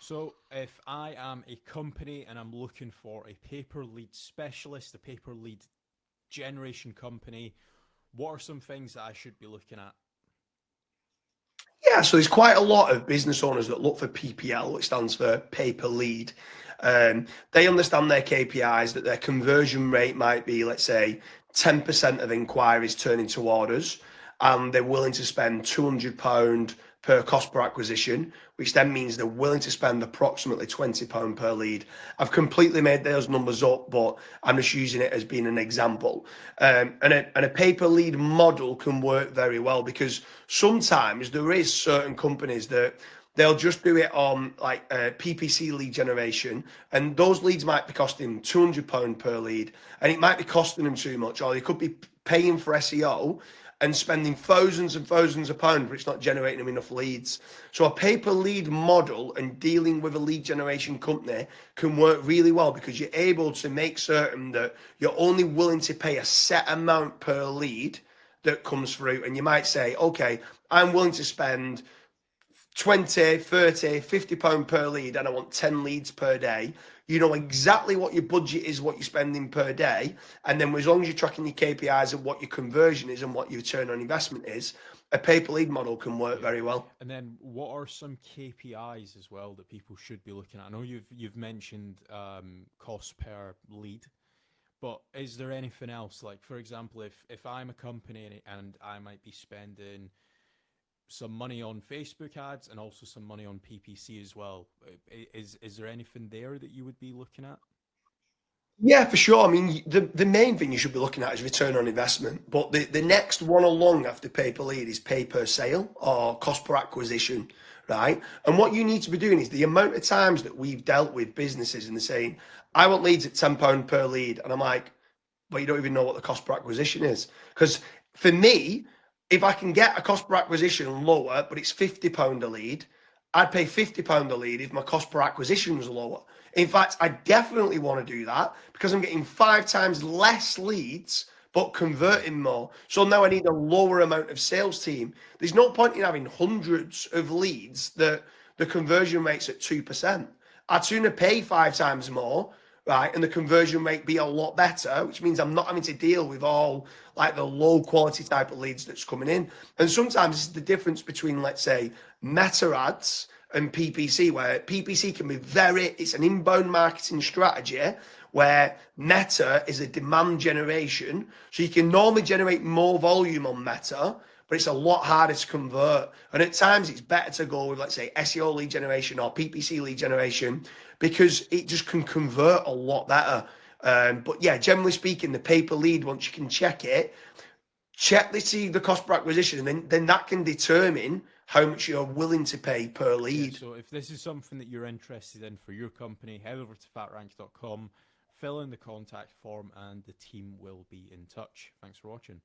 So if I am a company and I'm looking for a paper lead specialist, a paper lead generation company, what are some things that I should be looking at? Yeah, so there's quite a lot of business owners that look for PPL, which stands for pay per lead. They understand their KPIs, that their conversion rate might be, let's say, 10% of inquiries turn into orders, and they're willing to spend £200 per cost per acquisition, which then means they're willing to spend approximately £20 per lead. I've completely made those numbers up, but I'm just using it as being an example. And a pay-per lead model can work very well because sometimes there is certain companies that they'll just do it on like PPC lead generation, and those leads might be costing £200 per lead, and it might be costing them too much, or they could be paying for SEO and spending thousands and thousands of pounds, but it's not generating them enough leads. So a pay-per-lead model and dealing with a lead generation company can work really well because you're able to make certain that you're only willing to pay a set amount per lead that comes through. And you might say, okay, I'm willing to spend 20, 30, £50 per lead and I want 10 leads per day. You know exactly what your budget is, what you're spending per day. And then as long as you're tracking your KPIs of what your conversion is and what your return on investment is, a pay per lead model can work Yeah. very well. And then what are some KPIs as well that people should be looking at? I know you've mentioned cost per lead, but is there anything else? Like for example, if I'm a company and I might be spending some money on Facebook ads and also some money on PPC as well, is there anything there that you would be looking at? Yeah, for sure. I mean, the main thing you should be looking at is return on investment. But the next one along after pay per lead is pay per sale or cost per acquisition, right? And what you need to be doing is the amount of times that we've dealt with businesses and they're saying, I want leads at £10 per lead. And I'm like, but you don't even know what the cost per acquisition is. Because for me, if I can get a cost per acquisition lower, but it's £50 a lead, I'd pay £50 a lead if my cost per acquisition was lower. In fact, I definitely want to do that because I'm getting 5 times less leads, but converting more. So now I need a lower amount of sales team. There's no point in having hundreds of leads that the conversion rate's at 2%. I'd sooner pay 5 times more, right, and the conversion rate be a lot better, which means I'm not having to deal with all like the low quality type of leads that's coming in. And sometimes it's the difference between, let's say, meta ads and PPC, where PPC can be it's an inbound marketing strategy where meta is a demand generation. So you can normally generate more volume on meta, but it's a lot harder to convert. And at times it's better to go with, let's say, SEO lead generation or PPC lead generation because it just can convert a lot better. But yeah, generally speaking, the pay per lead, once you can check it, check the cost per acquisition, and then that can determine how much you're willing to pay per Yeah, lead. so if this is something that you're interested in for your company, head over to fatrank.com, fill in the contact form, and the team will be in touch. Thanks for watching.